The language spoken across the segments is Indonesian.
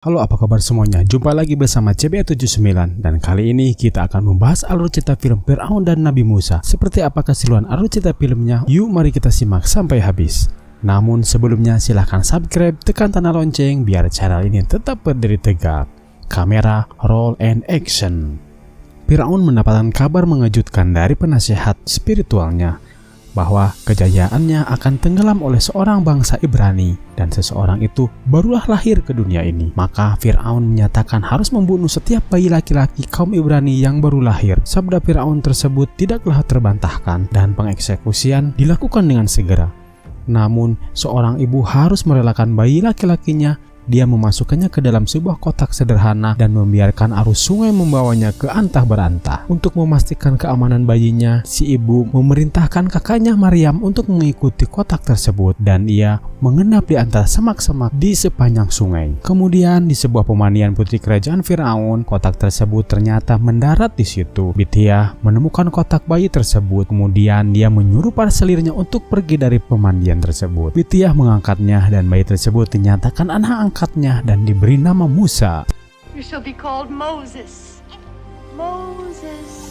Halo, apa kabar semuanya? Jumpa lagi bersama CBA79 dan kali ini kita akan membahas alur cerita film Fir'aun dan Nabi Musa. Seperti apa keseluruhan alur cerita filmnya? Yuk mari kita simak sampai habis. Namun sebelumnya silahkan subscribe, tekan tanda lonceng biar channel ini tetap berdiri tegak. Kamera, roll and action. Fir'aun mendapatkan kabar mengejutkan dari penasehat spiritualnya bahwa kejayaannya akan tenggelam oleh seorang bangsa Ibrani dan seseorang itu barulah lahir ke dunia ini. Maka Fir'aun menyatakan harus membunuh setiap bayi laki-laki kaum Ibrani yang baru lahir. Sabda Fir'aun tersebut tidaklah terbantahkan dan pengeksekusian dilakukan dengan segera. Namun seorang ibu harus merelakan bayi laki-lakinya. Dia memasukkannya ke dalam sebuah kotak sederhana dan membiarkan arus sungai membawanya ke antah berantah. Untuk memastikan keamanan bayinya, si ibu memerintahkan kakaknya Maryam untuk mengikuti kotak tersebut dan ia mengendap di antara semak-semak di sepanjang sungai. Kemudian di sebuah pemandian putri kerajaan Fir'aun, kotak tersebut ternyata mendarat di situ. Bithiah menemukan kotak bayi tersebut. Kemudian dia menyuruh para selirnya untuk pergi dari pemandian tersebut. Bithiah mengangkatnya dan bayi tersebut dinyatakan anak angkatnya dan diberi nama Musa. You shall be called Moses. Moses.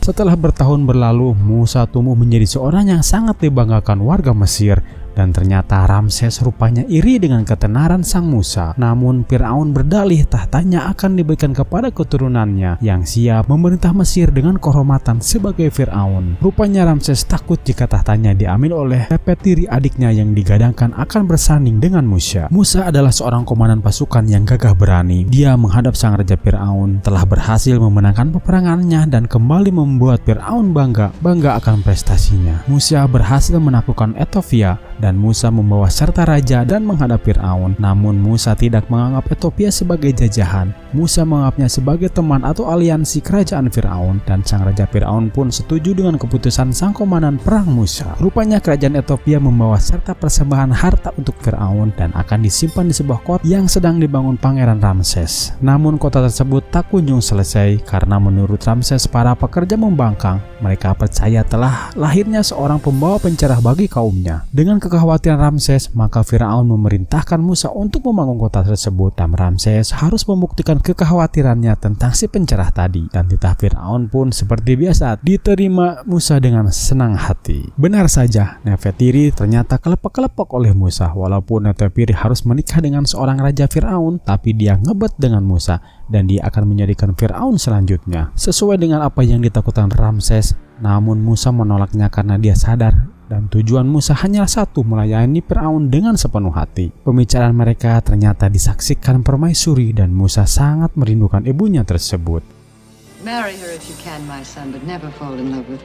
Setelah bertahun berlalu, Musa tumbuh menjadi seorang yang sangat dibanggakan warga Mesir. Dan ternyata Ramses rupanya iri dengan ketenaran sang Musa. Namun Fir'aun berdalih tahtanya akan diberikan kepada keturunannya yang siap memerintah Mesir dengan kehormatan sebagai Fir'aun. Rupanya Ramses takut jika tahtanya diambil oleh Nefetiri adiknya yang digadangkan akan bersanding dengan Musa. Musa adalah seorang komandan pasukan yang gagah berani. Dia menghadap sang raja Fir'aun, telah berhasil memenangkan peperangannya dan kembali membuat Fir'aun bangga akan prestasinya. Musa berhasil menaklukkan Ethiopia dan Musa membawa serta raja dan menghadap Fir'aun. Namun Musa tidak menganggap Ethiopia sebagai jajahan. Musa menganggapnya sebagai teman atau aliansi kerajaan Fir'aun, dan sang raja Fir'aun pun setuju dengan keputusan sang komandan perang Musa. Rupanya kerajaan Ethiopia membawa serta persembahan harta untuk Fir'aun dan akan disimpan di sebuah kota yang sedang dibangun Pangeran Ramses. Namun kota tersebut tak kunjung selesai karena menurut Ramses para pekerja membangkang. Mereka percaya telah lahirnya seorang pembawa pencerah bagi kaumnya. Dengan kekhawatiran Ramses, maka Fir'aun memerintahkan Musa untuk membangun kota tersebut dan Ramses harus membuktikan kekhawatirannya tentang si pencerah tadi. Dan titah Fir'aun pun seperti biasa diterima Musa dengan senang hati. Benar saja, Nefetiri ternyata kelepek-kelepek oleh Musa. Walaupun Nefetiri harus menikah dengan seorang raja Fir'aun, tapi dia ngebet dengan Musa dan dia akan menjadikan Fir'aun selanjutnya sesuai dengan apa yang ditakutkan Ramses. Namun Musa menolaknya karena dia sadar dan tujuan Musa hanyalah satu, melayani Fir'aun dengan sepenuh hati. Pembicaraan mereka ternyata disaksikan permaisuri dan Musa sangat merindukan ibunya tersebut. Marry her if you can, my son, but never fall in love with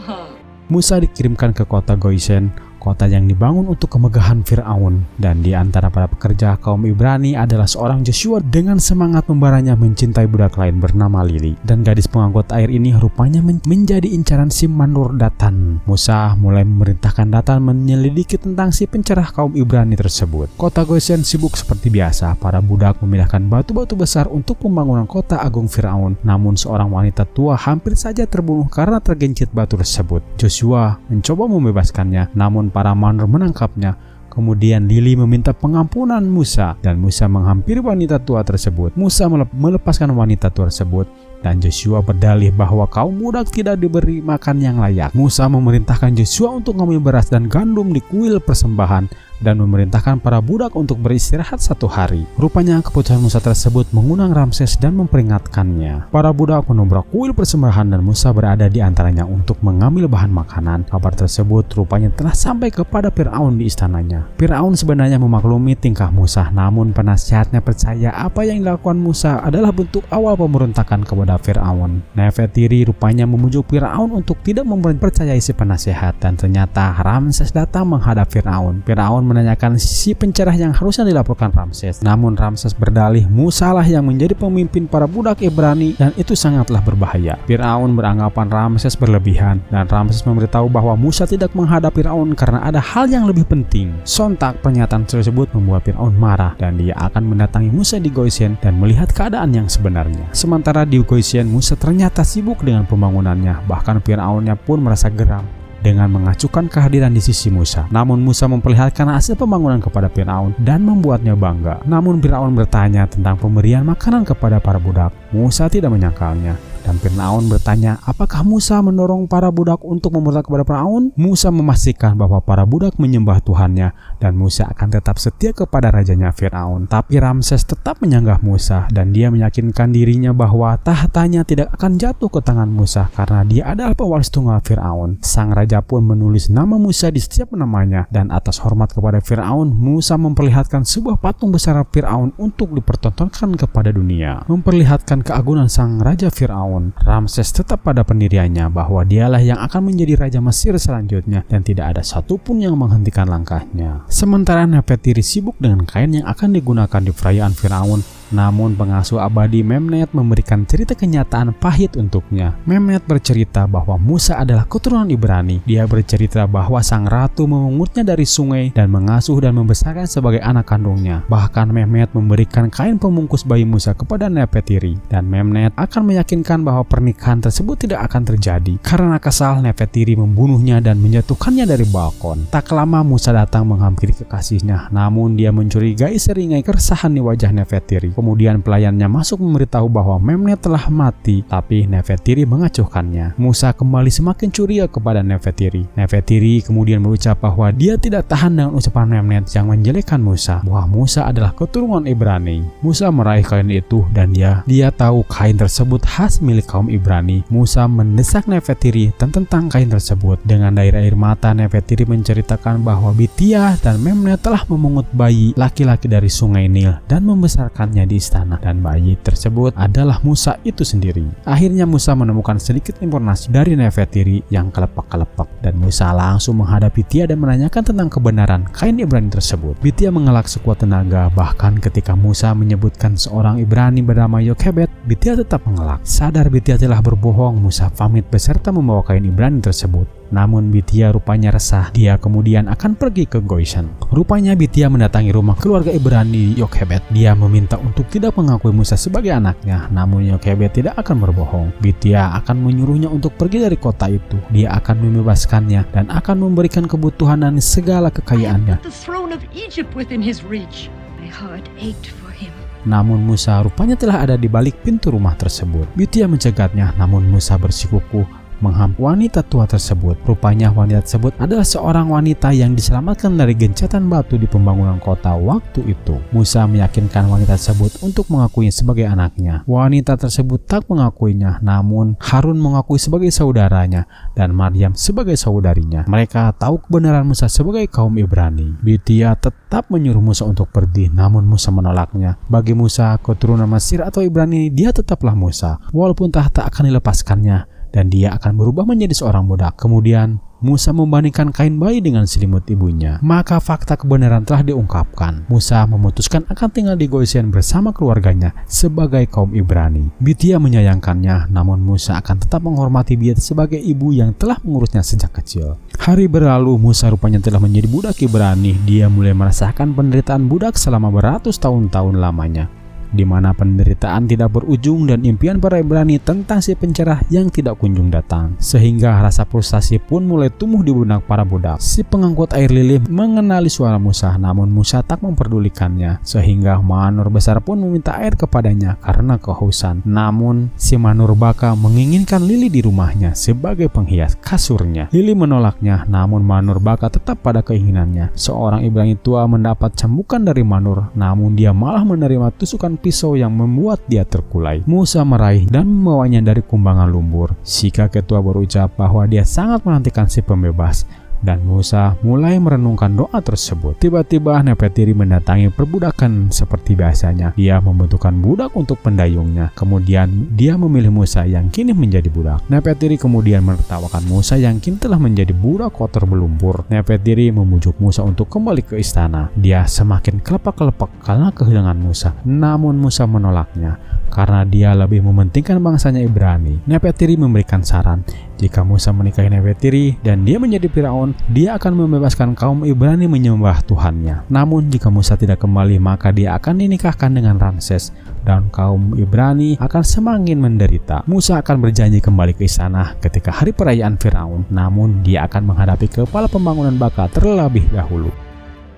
her. Musa dikirimkan ke kota Goisen, kota yang dibangun untuk kemegahan Fir'aun, dan di antara para pekerja kaum Ibrani adalah seorang Joshua dengan semangat membaranya mencintai budak lain bernama Lili. Dan gadis pengangkut air ini rupanya menjadi incaran si Manur Datan. Musa mulai memerintahkan Datan menyelidiki tentang si pencerah kaum Ibrani tersebut. Kota Gosen sibuk seperti biasa, para budak memindahkan batu-batu besar untuk pembangunan kota agung Fir'aun. Namun seorang wanita tua hampir saja terbunuh karena tergencit batu tersebut. Joshua mencoba membebaskannya, namun para Manur menangkapnya. Kemudian Lili meminta pengampunan Musa dan Musa menghampiri wanita tua tersebut. Musa melepaskan wanita tua tersebut dan Joshua berdalih bahwa kaum budak tidak diberi makan yang layak. Musa memerintahkan Joshua untuk mengambil beras dan gandum di kuil persembahan dan memerintahkan para budak untuk beristirahat 1 hari. Rupanya keputusan Musa tersebut mengundang Ramses dan memperingatkannya. Para budak menobrak kuil persembahan dan Musa berada di antaranya untuk mengambil bahan makanan. Kabar tersebut rupanya telah sampai kepada Fir'aun di istananya. Fir'aun sebenarnya memaklumi tingkah Musa, namun penasihatnya percaya apa yang dilakukan Musa adalah bentuk awal pemberontakan kepada Fir'aun. Nefetiri rupanya memujuk Fir'aun untuk tidak mempercayai si penasehat, dan ternyata Ramses datang menghadap Fir'aun. Fir'aun menanyakan si pencerah yang harusnya dilaporkan Ramses. Namun Ramses berdalih Musa lah yang menjadi pemimpin para budak Ibrani dan itu sangatlah berbahaya. Fir'aun beranggapan Ramses berlebihan dan Ramses memberitahu bahwa Musa tidak menghadap Fir'aun karena ada hal yang lebih penting. Sontak pernyataan tersebut membuat Fir'aun marah dan dia akan mendatangi Musa di Goisen dan melihat keadaan yang sebenarnya. Sementara di Goisen, Musa ternyata sibuk dengan pembangunannya. Bahkan Fir'aunnya pun merasa geram dengan mengacukan kehadiran di sisi Musa. Namun Musa memperlihatkan hasil pembangunan kepada Firaun dan membuatnya bangga. Namun Firaun bertanya tentang pemberian makanan kepada para budak. Musa tidak menyangkalnya. Dan Firaun bertanya, apakah Musa mendorong para budak untuk memberontak kepada Firaun? Musa memastikan bahwa para budak menyembah Tuhannya dan Musa akan tetap setia kepada rajanya Firaun. Tapi Ramses tetap menyanggah Musa dan dia meyakinkan dirinya bahwa tahtanya tidak akan jatuh ke tangan Musa karena dia adalah pewaris tunggal Firaun. Sang raja pun menulis nama Musa di setiap namanya dan atas hormat kepada Firaun, Musa memperlihatkan sebuah patung besar Firaun untuk dipertontonkan kepada dunia, memperlihatkan keagungan sang raja Firaun. Ramses tetap pada pendiriannya bahwa dialah yang akan menjadi raja Mesir selanjutnya dan tidak ada satupun yang menghentikan langkahnya. Sementara Nefertiri sibuk dengan kain yang akan digunakan di perayaan Firaun. Namun pengasuh abadi Memnet memberikan cerita kenyataan pahit untuknya. Memnet bercerita bahwa Musa adalah keturunan Ibrani. Dia bercerita bahwa sang ratu memungutnya dari sungai dan mengasuh dan membesarkan sebagai anak kandungnya. Bahkan Memnet memberikan kain pembungkus bayi Musa kepada Nefertiri. Dan Memnet akan meyakinkan bahwa pernikahan tersebut tidak akan terjadi. Karena kesal, Nefertiri membunuhnya dan menjatuhkannya dari balkon. Tak lama Musa datang menghampiri kekasihnya. Namun dia mencurigai seringai keresahan di wajah Nefertiri. Kemudian pelayannya masuk memberitahu bahwa Memnet telah mati, tapi Nefertiri mengacuhkannya. Musa kembali semakin curiga kepada Nefertiri. Nefertiri kemudian berucap bahwa dia tidak tahan dengan ucapan Memnet yang menjelekkan Musa, bahwa Musa adalah keturunan Ibrani. Musa meraih kain itu dan dia tahu kain tersebut khas milik kaum Ibrani. Musa mendesak Nefertiri tentang kain tersebut. Dengan air mata, Nefertiri menceritakan bahwa Bithiah dan Memnet telah memungut bayi laki-laki dari sungai Nil dan membesarkannya di istana, dan bayi tersebut adalah Musa itu sendiri. Akhirnya Musa menemukan sedikit informasi dari Nefertiri yang kelepak-kelepak, dan Musa langsung menghadap Bithiah dan menanyakan tentang kebenaran kain Ibrani tersebut. Bithiah mengelak sekuat tenaga, bahkan ketika Musa menyebutkan seorang Ibrani bernama Yokhebed, Bithiah tetap mengelak. Sadar Bithiah telah berbohong, Musa pamit beserta membawa kain Ibrani tersebut. Namun Bithiah rupanya resah. Dia kemudian akan pergi ke Goshen. Rupanya Bithiah mendatangi rumah keluarga Ibrani Yokhebed. Dia meminta untuk tidak mengakui Musa sebagai anaknya. Namun Yokhebed tidak akan berbohong. Bithiah akan menyuruhnya untuk pergi dari kota itu. Dia akan membebaskannya dan akan memberikan kebutuhan dan segala kekayaannya. The throne of Egypt within his reach. My heart ached for him. Namun Musa rupanya telah ada di balik pintu rumah tersebut. Bithiah mencegatnya, namun Musa bersikukuh menghampiri wanita tua tersebut. Rupanya wanita tersebut adalah seorang wanita yang diselamatkan dari gencatan batu di pembangunan kota waktu itu. Musa meyakinkan wanita tersebut untuk mengakuinya sebagai anaknya. Wanita tersebut tak mengakuinya, namun Harun mengakui sebagai saudaranya dan Maryam sebagai saudarinya. Mereka tahu kebenaran Musa sebagai kaum Ibrani. Bithiah tetap menyuruh Musa untuk pergi, namun Musa menolaknya. Bagi Musa, keturunan Mesir atau Ibrani, dia tetaplah Musa, walaupun tahta akan dilepaskannya dan dia akan berubah menjadi seorang budak. Kemudian Musa membandingkan kain bayi dengan selimut ibunya. Maka fakta kebenaran telah diungkapkan. Musa memutuskan akan tinggal di Goshen bersama keluarganya sebagai kaum Ibrani. Bithiah menyayangkannya, namun Musa akan tetap menghormati dia sebagai ibu yang telah mengurusnya sejak kecil. Hari berlalu, Musa rupanya telah menjadi budak Ibrani. Dia mulai merasakan penderitaan budak selama beratus tahun-tahun lamanya, di mana penderitaan tidak berujung dan impian para Ibrani tentang si pencerah yang tidak kunjung datang. Sehingga rasa frustasi pun mulai tumbuh di benak para budak. Si pengangkut air lilin mengenali suara Musa, namun Musa tak memperdulikannya. Sehingga Manur besar pun meminta air kepadanya karena kehausan. Namun si Manur Baka menginginkan lili di rumahnya sebagai penghias kasurnya. Lili menolaknya, namun Manur Baka tetap pada keinginannya. Seorang Ibrani tua mendapat cambukan dari Manur, namun dia malah menerima tusukan pisau yang membuat dia terkulai. Musa meraih dan membawanya dari kumbangan lumpur. Si kakek tua berucap bahwa dia sangat menantikan si pembebas, dan Musa mulai merenungkan doa tersebut. Tiba-tiba Nefertiri mendatangi perbudakan seperti biasanya. Dia membutuhkan budak untuk pendayungnya. Kemudian dia memilih Musa yang kini menjadi budak. Nefertiri kemudian menertawakan Musa yang kini telah menjadi budak kotor berlumpur. Nefertiri memujuk Musa untuk kembali ke istana. Dia semakin kelepak-kelepak karena kehilangan Musa. Namun Musa menolaknya karena dia lebih mementingkan bangsanya Ibrani. Nefetiri memberikan saran, jika Musa menikahi Nefetiri dan dia menjadi Firaun, dia akan membebaskan kaum Ibrani menyembah Tuhannya. Namun jika Musa tidak kembali, maka dia akan dinikahkan dengan Ramses dan kaum Ibrani akan semakin menderita. Musa akan berjanji kembali ke istana ketika hari perayaan Firaun, namun dia akan menghadapi kepala pembangunan Baka terlebih dahulu.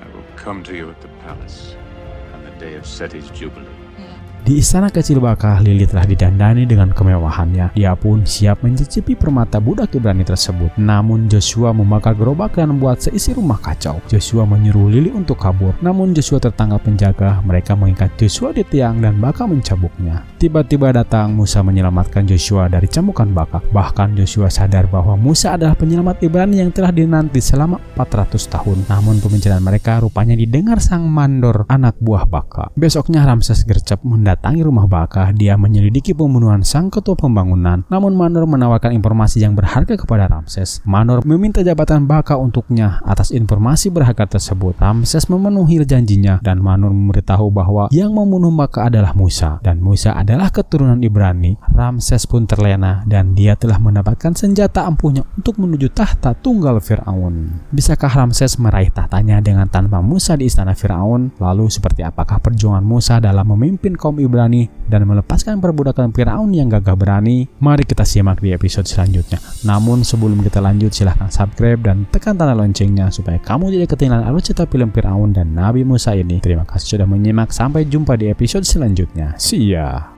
I will come to you at the palace on the day of Seti's Jubilee. Di istana kecil Baka, Lili telah didandani dengan kemewahannya. Dia pun siap mencicipi permata budak Ibrani tersebut. Namun Joshua membakar gerobak dan membuat seisi rumah kacau. Joshua menyuruh Lili untuk kabur, namun Joshua tertangkap penjaga. Mereka mengikat Joshua di tiang dan Baka mencambuknya. Tiba-tiba datang Musa menyelamatkan Joshua dari cambukan Baka. Bahkan Joshua sadar bahwa Musa adalah penyelamat Ibrani yang telah dinanti selama 400 tahun. Namun pembicaraan mereka rupanya didengar sang mandor, anak buah Baka. Besoknya Ramses gercep mendatangi rumah Baka. Dia menyelidiki pembunuhan sang ketua pembangunan. Namun Mandor menawarkan informasi yang berharga kepada Ramses. Mandor meminta jabatan Baka untuknya atas informasi berharga tersebut. Ramses memenuhi janjinya dan Mandor memberitahu bahwa yang membunuh Baka adalah Musa dan Musa adalah keturunan Ibrani. Ramses pun terlena dan dia telah mendapatkan senjata ampuhnya untuk menuju tahta tunggal Firaun. Bisakah Ramses meraih tahtanya dengan tanpa Musa di istana Firaun? Lalu seperti apakah perjuangan Musa dalam memimpin kaum Ibrani dan melepaskan perbudakan Firaun yang gagah berani? Mari kita simak di episode selanjutnya. Namun sebelum kita lanjut, silahkan subscribe dan tekan tanda loncengnya supaya kamu tidak ketinggalan alur cerita film Firaun dan Nabi Musa ini. Terima kasih sudah menyimak, sampai jumpa di episode selanjutnya. See ya.